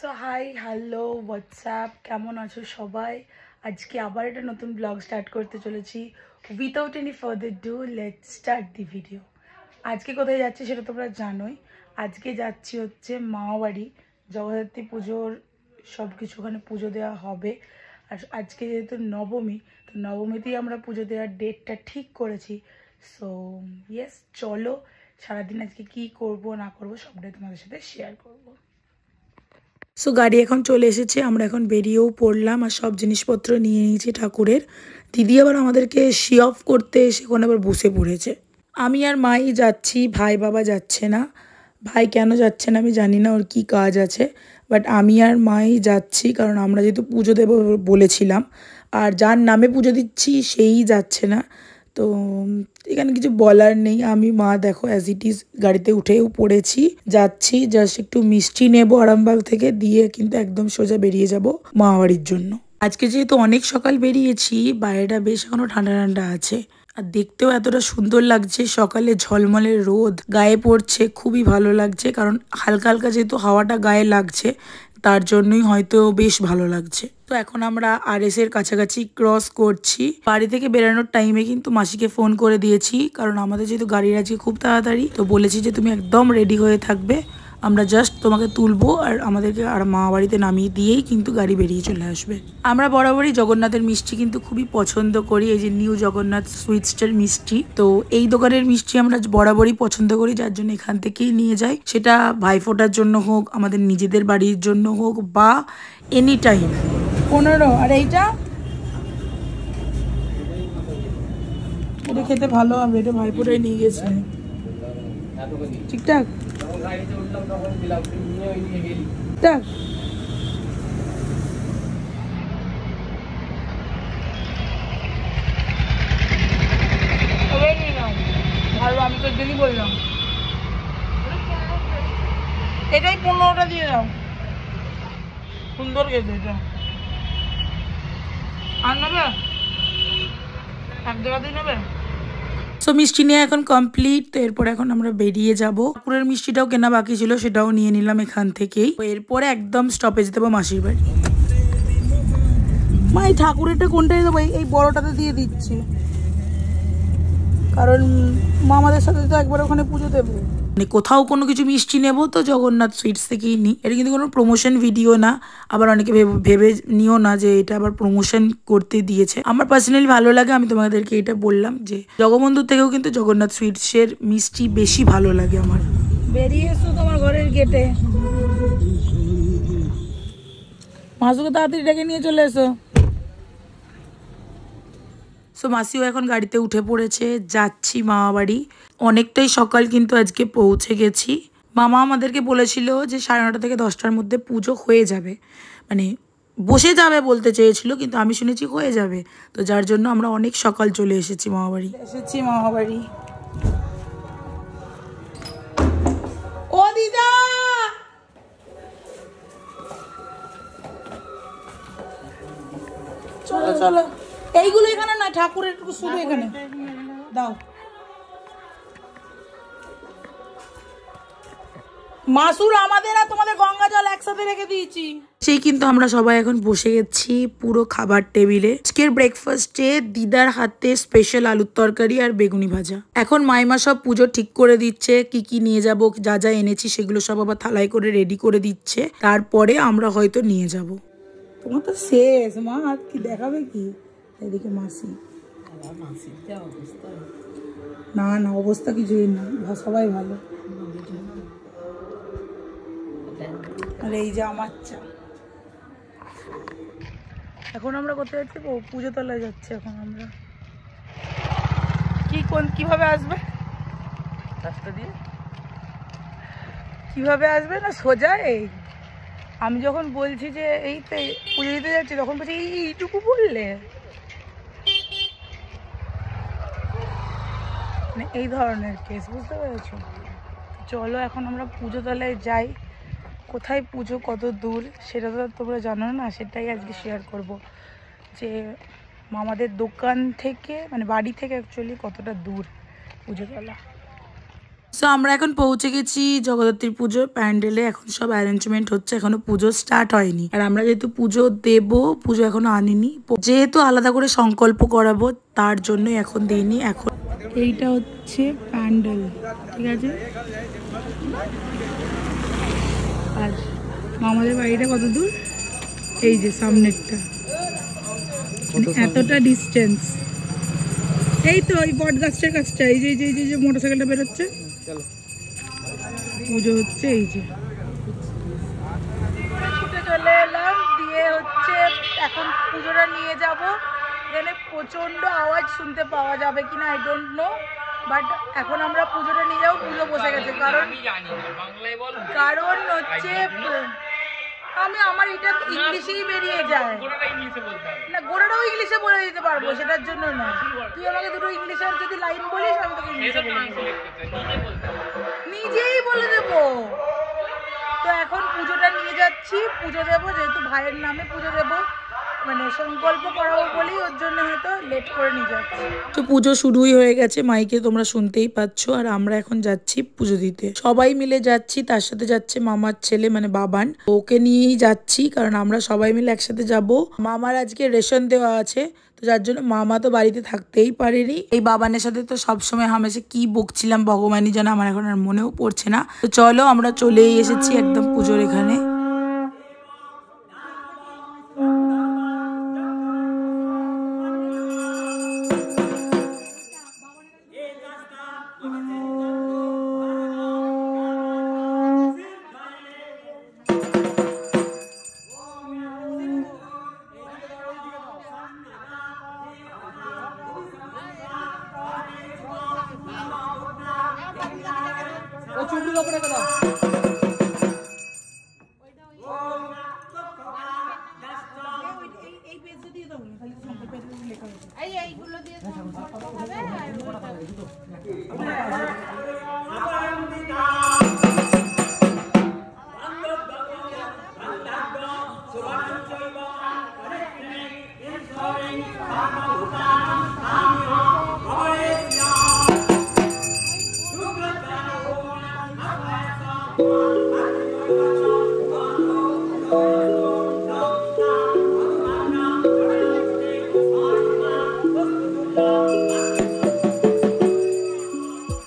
So hi hello WhatsApp, কেমন আছো সবাই? আজকে আবার একটা নতুন ব্লগ স্টার্ট করতে চলেছি। Without any further do let's start the video. আজকে কোথায় যাচ্ছি সেটা তোমরা জানোই। আজকে যাচ্ছি হচ্ছে মামাবাড়ি, জগদ্ধাত্রী পুজোর সব কিছু ওখানে পুজো দেওয়া হবে। আর আজকে যেহেতু নবমী, তো নবমীতেই আমরা পুজো দেওয়ার ডেটটা ঠিক করেছি। সো ইয়েস, চলো সারাদিন আজকে কি করব না করব সবটাই তোমাদের সাথে শেয়ার করব। সো গাড়ি এখন চলে এসেছে, আমরা এখন বেরিয়েও পড়লাম আর সব জিনিসপত্র নিয়ে নিয়েছি ঠাকুরের। দিদি আবার আমাদেরকে শি অফ করতে সেখানে আবার বসে পড়েছে। আমি আর মাই যাচ্ছি, ভাই বাবা যাচ্ছে না। ভাই কেন যাচ্ছে না আমি জানি না, ওর কী কাজ আছে, বাট আমি আর মাই যাচ্ছি কারণ আমরা যেহেতু পুজো দেবো বলেছিলাম। আর যার নামে পুজো দিচ্ছি সেই যাচ্ছে না, তো এখানে কিছু বলার নেই। আমি মা দেখো অ্যাজ ইট ইজ গাড়িতে উঠেও পড়েছি, যাচ্ছি। জাস্ট একটু মিষ্টি নেব আরামবাগ থেকে, দিয়ে কিন্তু একদম সোজা বেরিয়ে যাব মামাবাড়ির জন্য। আজকে যেহেতু অনেক সকাল বেরিয়েছি, বাইরেটা বেশ এখনো ঠান্ডা ঠান্ডা আছে আর দেখতেও এতটা সুন্দর লাগছে। সকালে ঝলমলে রোদ গায়ে পড়ছে, খুবই ভালো লাগছে। কারণ হালকা হালকা যেহেতু হাওয়াটা গায়ে লাগছে, তার জন্যই হয়তো বেশ ভালো লাগছে। তো এখন আমরা RS এর কাছাকাছি ক্রস করছি। বাড়ি থেকে বেরোনোর টাইমে কিন্তু মাসিকে ফোন করে দিয়েছি, কারণ আমাদের যেহেতু গাড়ির আজকে খুব তাড়াতাড়ি, তো বলেছি যে তুমি একদম রেডি হয়ে থাকবে, আমরা জাস্ট তোমাকে তুলবো আর আমাদেরকে আর মামা বাড়িতে নামিয়ে দিয়েই কিন্তু গাড়ি বেরিয়ে চলে আসবে। আমরা বরাবরই জগন্নাথের মিষ্টি কিন্তু খুবই পছন্দ করি। এই যে নিউ জগন্নাথ সুইটসটার মিষ্টি, তো এই দোকানের মিষ্টি আমরা বরাবরই পছন্দ করি, যার জন্য এখান থেকেই নিয়ে যাই। সেটা ভাইফোঁটার জন্য হোক, আমাদের নিজেদের বাড়ির জন্য হোক, বা এনি টাইম। 15 আর এইটা এটা খেতে ভালো হবে, এটা ভাইফোঁটায় নিয়ে গেছিলেন। ঠিকঠাক ঠিক। ভালো, আমি তোর জন্যই বললাম। এটাই 15টা দিয়ে দাও, সুন্দর খেতে এটা। আর নেবে এক জায়গাতেই নেবে। সো মিষ্টি নিয়ে এখন কমপ্লিট। তো এরপর এখন আমরা বেরিয়ে যাব। ঠাকুরের মিষ্টিটাও কেনা বাকি ছিল, সেটাও নিয়ে নিলাম এখান থেকেই। এরপরে একদম স্টপেজ দেবো মাসির বাড়ি। মা এই ঠাকুরেরটা কোনটাই দেবো? এই বড়টাতে দিয়ে দিচ্ছি, কারণ মামাদের সাথে তো একবার ওখানে পুজো দেবো। মানে কোথাও কোনো কিছু মিষ্টি নেবো তো জগন্নাথ সুইটস থেকেই নিই। এটা কিন্তু কোনো প্রমোশন ভিডিও না, আবার অনেকে ভেবে নিও না যে এটা আবার প্রমোশন করতে দিয়েছে। আমার পার্সোনালি ভালো লাগে, আমি তোমাদেরকে এটা বললাম যে জগবন্ধুর থেকেও কিন্তু জগন্নাথ সুইটসের মিষ্টি বেশি ভালো লাগে আমার। বেরিয়ে এসো তোমার ঘরের গেটে, মাসুকে তাড়াতাড়ি ডেকে নিয়ে চলে এসো। সো মাসিও এখন গাড়িতে উঠে পড়েছে, যাচ্ছি মামাবাড়ি। অনেকটাই সকাল কিন্তু আজকে পৌঁছে গেছি। মামা আমাদেরকে বলেছিল যে 9:30 থেকে 10টার মধ্যে পুজো হয়ে যাবে, মানে বসে যাবে বলতে চেয়েছিল, কিন্তু আমি শুনেছি হয়ে যাবে। তো যার জন্য আমরা অনেক সকাল চলে এসেছি মামাবাড়ি। মামাবাড়ি। ও দিদা, চলো চলো। এইগুলো এখানে না, ঠাকুরের শুধু এখানে দাও। মাসুর আমাদের আর তোমাদের গঙ্গা জল একসাথে রেখে দিয়েছি। সেই কিন্তু আমরা সবাই এখন বসে গেছি পুরো খাবার টেবিলে। আজকের ব্রেকফাস্টে দিদার হাতে স্পেশাল আলুর তরকারি আর বেগুনি ভাজা। এখন মাইমা সব পুজো ঠিক করে দিচ্ছে, কি কি নিয়ে যাব, যা যা এনেছি সেগুলো সব আবার থালায় করে রেডি করে দিচ্ছে, তারপরে আমরা হয়তো নিয়ে যাব। তোমার তো শেষ মা, আর কি দেখাবে কি? এদিকে মাসি, না না অবস্থা কিছুই না, সবাই ভালো। আর এই যে আমার চা। এখন আমরা কোথায় যাচ্ছি? পুজো তলায় যাচ্ছি এখন আমরা। কিভাবে আসবে? রাস্তা দিয়ে কিভাবে আসবে? না সোজা। এই আমি যখন বলছি যে এই তো পুজো দিতে যাচ্ছি, তখন বলছি এইটুকু বললে, মানে এই ধরনের কেস, বুঝতে পেরেছো? চলো এখন আমরা পুজো তলায় যাই। কোথায় পুজো, কত দূর সেটা তো তোমরা জানো না, সেটাই আজকে শেয়ার করব যে মামাদের দোকান থেকে, মানে বাড়ি থেকে অ্যাকচুয়ালি কতটা দূর পুজোতলা। সো আমরা এখন পৌঁছে গেছি জগদ্ধাত্রী পুজোর প্যান্ডেলে। এখন সব অ্যারেঞ্জমেন্ট হচ্ছে, এখনো পুজো স্টার্ট হয়নি। আর আমরা যেহেতু পুজো দেব, পুজো এখনো আনিনি, যেহেতু আলাদা করে সংকল্প করাবো তার জন্যই এখন দিইনি। এখন এইটা হচ্ছে প্যান্ডেল, ঠিক আছে। আর আমাদের বাড়িটা কত দূর, এই যে সামনেরটা, এতটা ডিস্টেন্স। এই তো ওই বট গাছটার কাছটা, এই যে যে যে মোটরসাইকেলটা বেরোচ্ছে, পুজো হচ্ছে। এই যে ছুটে চলে এলাম, দিয়ে হচ্ছে এখন পুজোটা নিয়ে যাব। এখানে প্রচন্ড আওয়াজ শুনতে পাওয়া যাবে কিনা আই ডোন্ট নো, বাট এখন আমরা পুজোটা নিয়ে যাবো। পুজো বসে গেছে, কারণ হচ্ছে আমি আমার এটা ইংলিশেই বেরিয়ে যায় না, গোড়াটাও ইংলিশে বলে দিতে পারবো, সেটার জন্য না। তুই আমাকে দুটো ইংলিশের যদি লাইন বলিস আমি তোকে ইংলিশে বলে দেবো, নিজেই বলে দেবো। তো এখন পুজোটা নিয়ে যাচ্ছি, পুজো দেবো, যেহেতু ভাইয়ের নামে পুজো দেবো, মানে সংকল্প করাবো বলেই ওর জন্য হয়তো লেট করে নিয়ে যাচ্ছি। তো পুজো শুরুই হয়ে গেছে, মাইকে তোমরা শুনতেই পাচ্ছ। আর আমরা এখন যাচ্ছি পুজো দিতে, সবাই মিলে যাচ্ছি। তার সাথে যাচ্ছে মামার ছেলে মানে বাবান, ওকে নিয়েই যাচ্ছি, কারণ আমরা সবাই মিলে একসাথে যাব। মামার আজকে রেশন দেওয়া আছে, তো যার জন্য মামা তো বাড়িতে থাকতেই পারেনি। এই বাবানের সাথে তো সবসময় হামেশা কি বকছিলাম ভগবানই জানে, আমার এখন আর মনেও পড়ছে না। তো চলো আমরা চলেই এসেছি একদম পুজোর এখানে।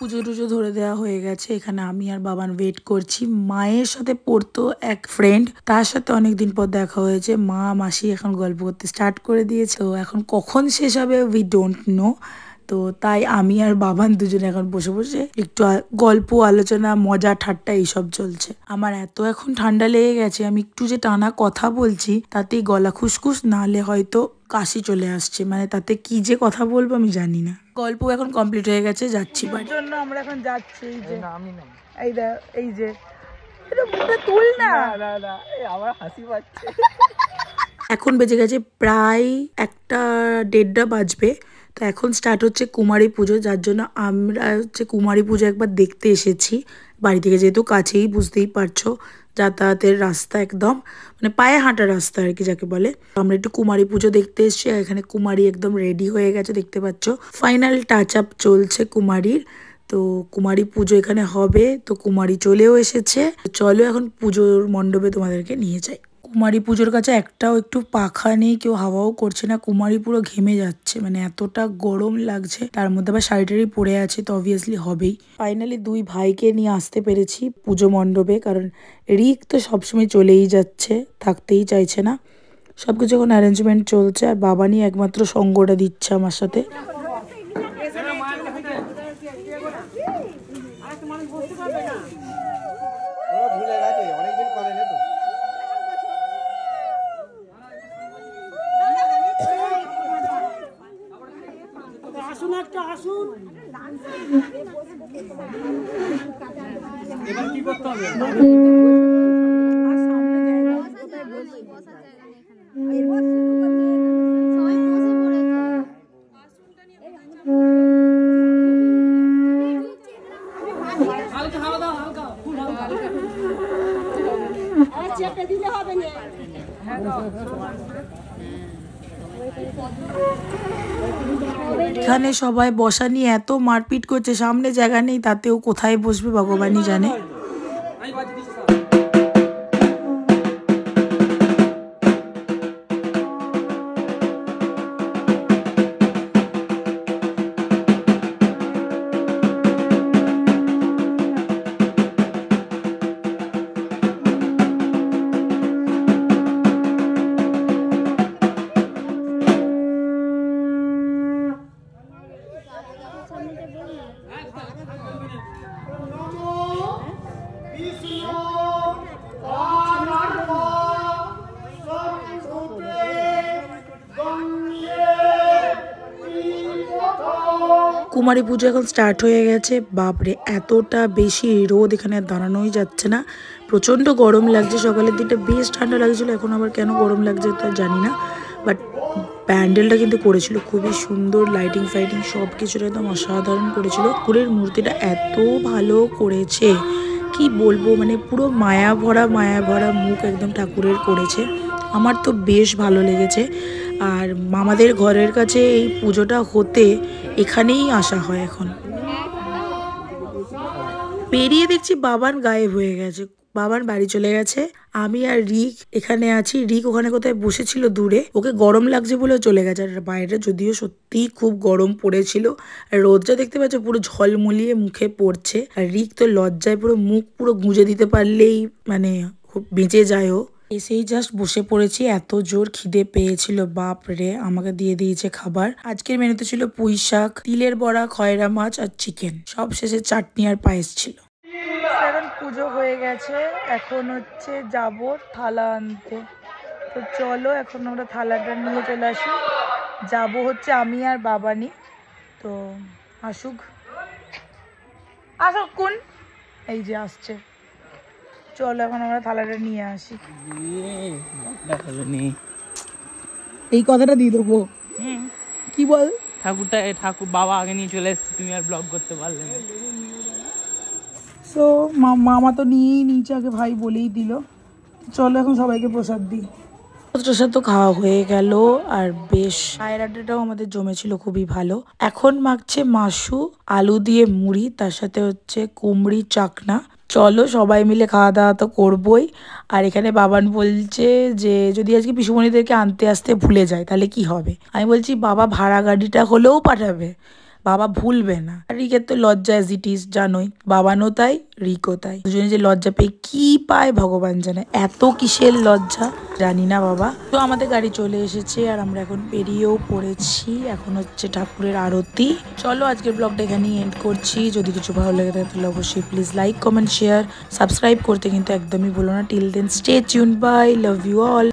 পুজো টুজো ধরে দেওয়া হয়ে গেছে, এখানে আমি আর বাবান ওয়েট করছি। মায়ের সাথে পড়তো এক ফ্রেন্ড, তার সাথে অনেকদিন পর দেখা হয়েছে। মা মাসি এখন গল্প করতে স্টার্ট করে দিয়েছে, তো এখন কখন শেষ হবে উই ডোন্ট নো। তো তাই আমি আর বাবান দুজনে এখন বসে বসে একটু গল্প আলোচনা মজা ঠাট্টা এইসব চলছে। আমার এত এখন ঠান্ডা লেগে গেছে, আমি একটু যে টানা কথা বলছি তাতেই গলা খুসখুস, নাহলে হয়তো কাশি চলে আসছে, মানে তাতে কি যে কথা বলবো আমি জানি না। গল্প এখন কমপ্লিট হয়ে গেছে, যাচ্ছি বাড়ির জন্য। আমরা এখন যাচ্ছি, এই যে এই যে তুল না, আমার হাসি পাচ্ছে। এখন বেজে গেছে প্রায় 1:30 বাজবে। তো এখন স্টার্ট হচ্ছে কুমারী পুজো, যার জন্য আমরা হচ্ছে কুমারী পুজো একবার দেখতে এসেছি বাড়ি থেকে, যেহেতু কাছেই, বুঝতেই পারছো যাতায়াতের রাস্তা একদম, মানে পায়ে হাঁটা রাস্তা আর কি যাকে বলে। আমরা একটু কুমারী পুজো দেখতে এসেছি। এখানে কুমারী একদম রেডি হয়ে গেছে, দেখতে পাচ্ছ ফাইনাল টাচ আপ চলছে কুমারীর। তো কুমারী পুজো এখানে হবে, তো কুমারী চলেও এসেছে। চলো এখন পুজোর মণ্ডপে তোমাদেরকে নিয়ে যাই। কুমারী পুজোর কাছে একটাও একটু পাখা নেই, কেউ হাওয়াও করছে না। কুমারী পুরো ঘেমে যাচ্ছে, মানে এতটা গরম লাগছে, তার মধ্যে আবার শাড়িটারি পরে আছে, তো অবভিয়াসলি হবেই। ফাইনালি দুই ভাইকে নিয়ে আসতে পেরেছি পুজো মণ্ডপে, কারণ রিক তো সবসময় চলেই যাচ্ছে, থাকতেই চাইছে না। সবকিছু এখন অ্যারেঞ্জমেন্ট চলছে, আর বাবানি একমাত্র সঙ্গটা দিচ্ছে আমার সাথে। আসুন একটা আসুন, এবার কি করতে হবে? হালকা হাওয়া দাও, হালকা ফুল হালকা চেপে দিলে হবে না। হ্যাঁ দাও। এখানে সবাই বসা নিয়ে এত মারপিট করছে, সামনে জায়গা নেই, তাতেও কোথায় বসবে ভগবানই জানে। কুমারী পুজো এখন স্টার্ট হয়ে গেছে। বাপরে এতটা বেশি রোদ, এখানে দাঁড়ানোই যাচ্ছে না, প্রচণ্ড গরম লাগছে। সকালের দিকটা বেশ ঠান্ডা লাগছিল, এখন আবার কেন গরম লাগছে তা জানি না। বাট প্যান্ডেলটা কিন্তু করেছিল খুবই সুন্দর, লাইটিং ফাইটিং সব কিছুটা একদম অসাধারণ করেছিল। ঠাকুরের মূর্তিটা এত ভালো করেছে কি বলবো, মানে পুরো মায়া ভরা মুখ একদম ঠাকুরের করেছে। আমার তো বেশ ভালো লেগেছে। আর মামাদের ঘরের কাছে এই পুজোটা হতে এখানেই আসা হয়। এখন পেরিয়ে দেখছি বাবান গায়েব হয়ে গেছে, বাবার বাড়ি চলে গেছে। আমি আর রিক এখানে আছি। রিক ওখানে কোথায় বসেছিল দূরে, ওকে গরম লাগছে বলে চলে গেছে। আর বাইরে যদিও সত্যি খুব গরম পড়েছিল, আর রোদটা দেখতে পাচ্ছ পুরো ঝলমলিয়ে মুখে পড়ছে। আর রিক তো লজ্জায় পুরো মুখ পুরো গুঁজে দিতে পারলেই মানে খুব বেঁচে যায় ও। এসেই জাস্ট বসে পড়েছি, এত জোর খিদে পেয়েছিল বাপ রে। আমাকে দিয়ে দিয়েছে খাবার। আজকের মেনুতে ছিল পুঁই শাক, তিলের বড়া, খয়রা মাছ আর চিকেন, সব শেষে চাটনি আর পায়েস ছিল। এখন পুজো হয়ে গেছে, এখন হচ্ছে যাব থালা আনতে। তো চলো এখন আমরা থালাটা নিয়ে চলে আসি। যাব হচ্ছে আমি আর বাবানি। তো আসুক কোন, এই যে আসছে। চলো এখন আমরা থালাটা নিয়ে আসি। এই কথাটা দিয়ে দেবো, কি বল? ঠাকুর বাবা আগে নিয়ে চলে এসেছে, তুমি আর ব্লগ করতে পারলে না। সো মামা তো নিয়েই নিচে, আগে ভাই বলেই দিল। চলো এখন সবাইকে প্রসাদ দিই। প্রসাদ তো খাওয়া হয়ে গেল, আর বেশ পায়ের আড্ডাটাও আমাদের জমেছিল খুবই ভালো। এখন মাখছে মাসু আলু দিয়ে মুড়ি, তার সাথে হচ্ছে কুমড়ি চাকনা। চলো সবাই মিলে খাওয়া দাওয়া তো করবোই। আর এখানে বাবান বলছে যে যদি আজকে পিসুমণিদেরকে আনতে আসতে ভুলে যায় তাহলে কি হবে। আমি বলছি বাবা ভাড়া গাড়িটা হলেও পাঠাবে, বাবা ভুলবে না। রিকের তো লজ্জা অ্যাজ ইট ইজ, জানোই, বাবানও তাই রিকও তাই। দুজনে যে লজ্জা পেয়ে কি পায় ভগবান জানে, এত কিসের লজ্জা জানি না বাবা। তো আমাদের গাড়ি চলে এসেছে আর আমরা এখন বেরিয়েও পড়েছি। এখন হচ্ছে ঠাকুরের আরতি। চলো আজকের ব্লগটা এখানেই এন্ড করছি। যদি কিছু ভালো লাগে তাহলে অবশ্যই please like, comment, share, subscribe করতে কিন্তু একদমই ভুলো না। Till then stay tuned, bye, love you all.